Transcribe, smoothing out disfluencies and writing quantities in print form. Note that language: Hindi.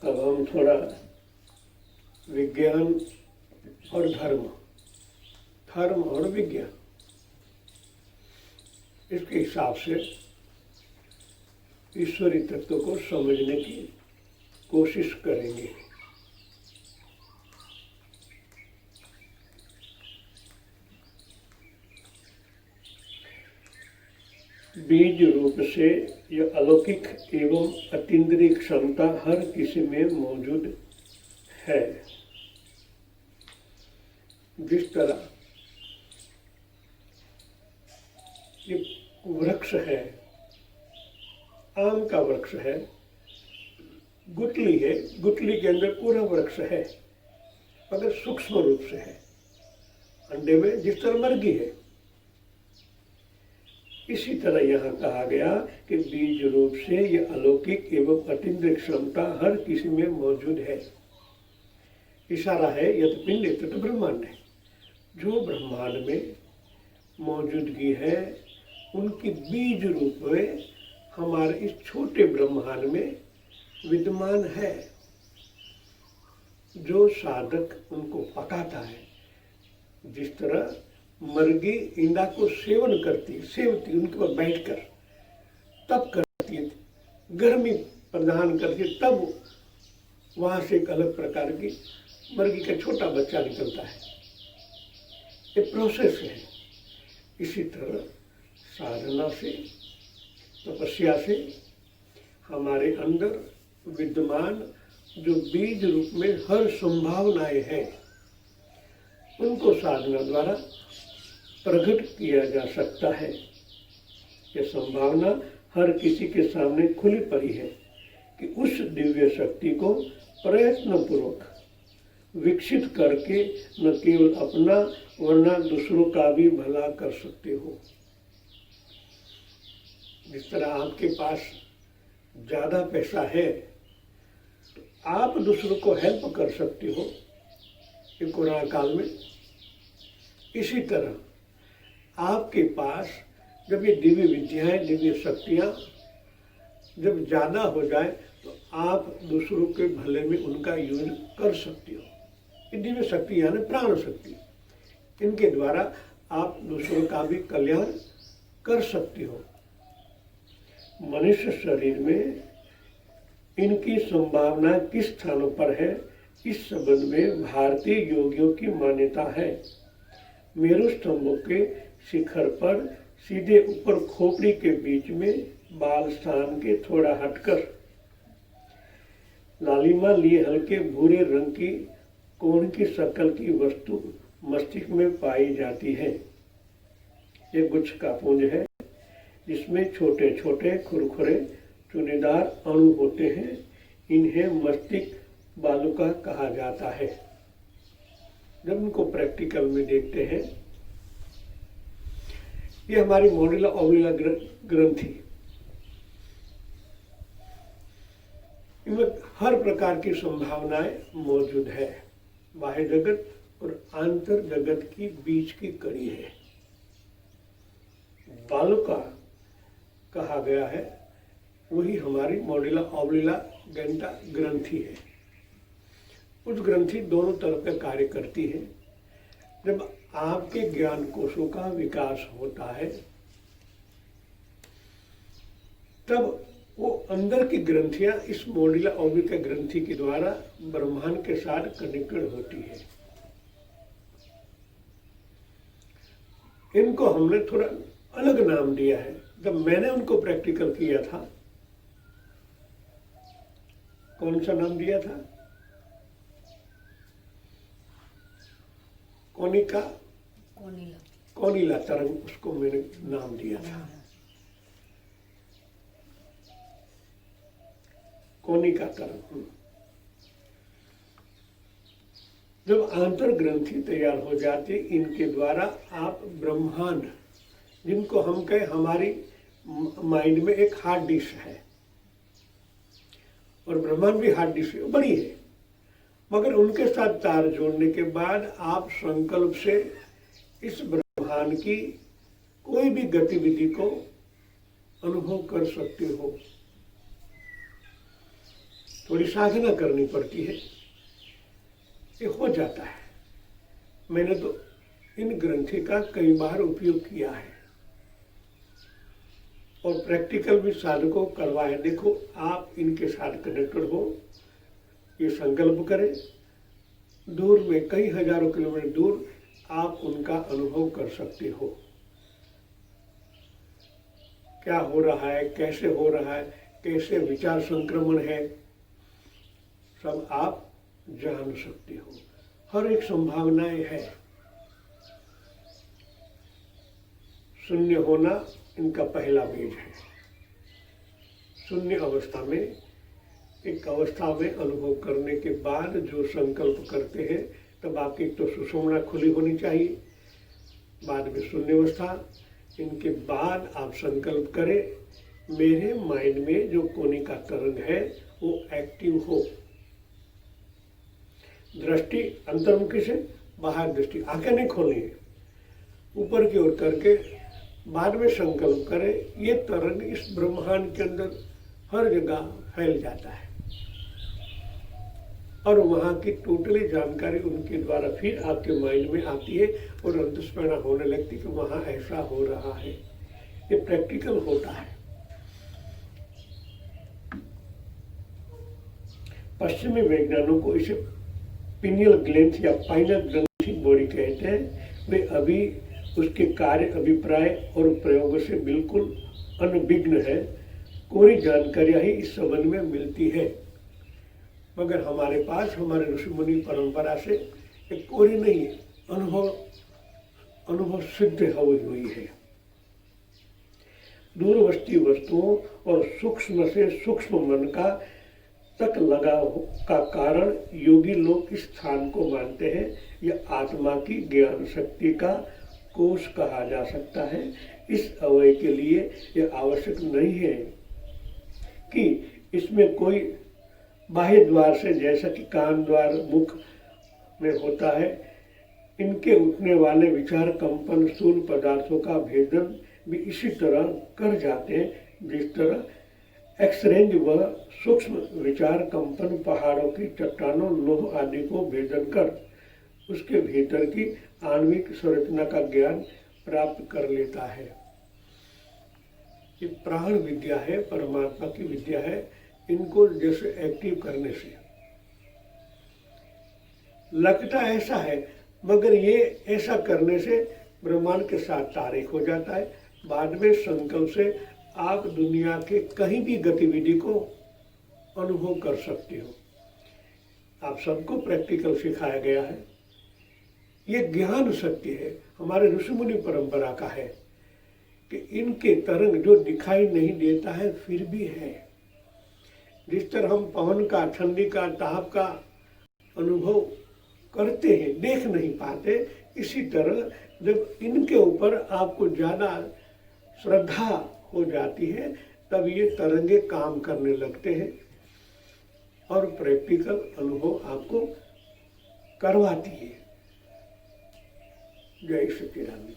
अब हम थोड़ा विज्ञान और धर्म और विज्ञान इसके हिसाब से ईश्वरीय तत्व को समझने की कोशिश करेंगे। बीज रूप से यह अलौकिक एवं अतीन्द्रिय क्षमता हर किसी में मौजूद है। जिस तरह ये वृक्ष है, आम का वृक्ष है, गुठली है, गुठली के अंदर पूरा वृक्ष है मगर सूक्ष्म रूप से है। अंडे में जिस तरह मर्गी है, इसी तरह यहाँ कहा गया कि बीज रूप से यह अलौकिक एवं अतीन्द्रिय क्षमता हर किसी में मौजूद है। इशारा है यत पिंड तत् ब्रह्मांड है। जो ब्रह्मांड में मौजूदगी है उनकी बीज रूप में हमारे इस छोटे ब्रह्मांड में विद्यमान है। जो साधक उनको पकाता है, जिस तरह मर्गी इंडा को सेवती उनके ऊपर बैठकर तब करती है, गर्मी प्रदान करके तब वहां से एक अलग प्रकार की मर्गी का छोटा बच्चा निकलता है। ये प्रोसेस है। इसी तरह साधना से, तपस्या से हमारे अंदर विद्यमान जो बीज रूप में हर संभावनाएं हैं उनको साधना द्वारा प्रकट किया जा सकता है। यह संभावना हर किसी के सामने खुली पड़ी है कि उस दिव्य शक्ति को प्रयत्न पूर्वक विकसित करके न केवल अपना वरना दूसरों का भी भला कर सकते हो। जिस तरह आपके पास ज्यादा पैसा है तो आप दूसरों को हेल्प कर सकते हो ये कोरोना काल में। इसी तरह आपके पास जब ये दिव्य विद्याएं, दिव्य शक्तियां जब ज्यादा हो जाए तो आप दूसरों के भले में उनका यूज कर सकते हो। ये दिव्य शक्ति यानी प्राण शक्ति, इनके द्वारा आप दूसरों का भी कल्याण कर सकते हो। मनुष्य शरीर में इनकी संभावना किस स्थानों पर है, इस संबंध में भारतीय योगियों की मान्यता है। मेरु स्तंभों के शिखर पर सीधे ऊपर खोपड़ी के बीच में बाल स्थान के थोड़ा हटकर लालिमा लिए हल्के भूरे रंग की कोण की शक्ल की वस्तु मस्तिष्क में पाई जाती है। ये गुच्छ का पुंज है जिसमें छोटे छोटे खुरखुरे चुनेदार अणु होते हैं। इन्हें मस्तिष्क बालुका कहा जाता है। जब इनको प्रैक्टिकल में देखते हैं, ये हमारी मोडिला ओवलिला ग्रंथि, इनमें हर प्रकार की संभावनाएं मौजूद है। बाह्य जगत और आंतर जगत की बीच की कड़ी है। बालुका कहा गया है, वही हमारी मोडिला ओवलिला डेंटा ग्रंथि है। उस ग्रंथि दोनों तरफ का कार्य करती है। जब आपके ज्ञान कोशों का विकास होता है तब वो अंदर की ग्रंथियां इस मोडिला ओवलिका ग्रंथि के द्वारा ब्रह्मांड के साथ कनेक्टेड होती है। इनको हमने थोड़ा अलग नाम दिया है। जब मैंने उनको प्रैक्टिकल किया था, कौन सा नाम दिया था? कोनिला तरंग, उसको मैंने नाम दिया था। कोनिका तरंग। जब आंतर ग्रंथि तैयार हो जाती, इनके द्वारा आप ब्रह्मांड, जिनको हम कहें हमारी माइंड में एक हार्ड डिस्क है और ब्रह्मांड भी हार्ड डिस्क है, बड़ी है, मगर उनके साथ तार जोड़ने के बाद आप संकल्प से इस ब्रह्मांड की कोई भी गतिविधि को अनुभव कर सकते हो। थोड़ी साधना करनी पड़ती है, ये हो जाता है। मैंने तो इन ग्रंथि का कई बार उपयोग किया है और प्रैक्टिकल भी साधकों को करवाए। देखो, आप इनके साथ कनेक्टेड हो, ये संकल्प करें, दूर में कई हजारों किलोमीटर दूर आप उनका अनुभव कर सकते हो। क्या हो रहा है, कैसे हो रहा है, कैसे विचार संक्रमण है, सब आप जान सकते हो। हर एक संभावनाएं है। शून्य होना इनका पहला बीज है। शून्य अवस्था में, एक अवस्था में अनुभव करने के बाद जो संकल्प करते हैं, तब आपकी तो सुषुम्ना खुली होनी चाहिए, बाद में शून्य अवस्था। इनके बाद आप संकल्प करें मेरे माइंड में जो कोनिका तरंग है वो एक्टिव हो। दृष्टि अंतर्मुखी से बाहर दृष्टि, आंखें नहीं खोलनी है, ऊपर की ओर करके बाद में संकल्प करें ये तरंग इस ब्रह्मांड के अंदर हर जगह फैल जाता है और वहाँ की टोटली जानकारी उनके द्वारा फिर आपके माइंड में आती है और अंतस्मरण होने लगती है कि वहाँ ऐसा हो रहा है। ये प्रैक्टिकल होता है। पश्चिमी वैज्ञानिकों को इसे पिनियल ग्लैंड या पाइनल ग्रंथि बॉडी कहते हैं। वे अभी उसके कार्य, अभिप्राय और प्रयोग से बिल्कुल अनभिज्ञ है। कोई जानकारियां ही इस संबंध में मिलती है, मगर हमारे पास हमारे ऋषि मुनि परंपरा से एक कोरी नहीं है, अनुभव सिद्ध हुई है। दूरवर्ती वस्तुओं और सूक्ष्म से सूक्ष्म मन का तक लगाव का कारण योगी लोग इस स्थान को मानते हैं। यह आत्मा की ज्ञान शक्ति का कोष कहा जा सकता है। इस अवयव के लिए यह आवश्यक नहीं है कि इसमें कोई बाह्य द्वार से, जैसा कि कान द्वार मुख में होता है, इनके उठने वाले विचार कंपन स्थूल पदार्थों का भेदन भी इसी तरह कर जाते हैं जिस तरह एक्सरेंज व सूक्ष्म विचार कंपन पहाड़ों की चट्टानों, लोह आदि को भेदन कर उसके भीतर की आणविक संरचना का ज्ञान प्राप्त कर लेता है। ये प्राण विद्या है, परमात्मा की विद्या है। इनको जैसे एक्टिव करने से लगता ऐसा है, मगर ये ऐसा करने से ब्रह्मांड के साथ तारीख हो जाता है। बाद में संकल्प से आप दुनिया के कहीं भी गतिविधि को अनुभव कर सकते हो। आप सबको प्रैक्टिकल सिखाया गया है। ये ज्ञान सत्य है, हमारे ऋषि मुनि परंपरा का है कि इनके तरंग जो दिखाई नहीं देता है फिर भी है। जिस तरह हम पवन का, ठंडी का, ताप का अनुभव करते हैं, देख नहीं पाते, इसी तरह जब इनके ऊपर आपको ज्यादा श्रद्धा हो जाती है तब ये तरंगे काम करने लगते हैं और प्रैक्टिकल अनुभव आपको करवाती है। जय सच्चिदानंद।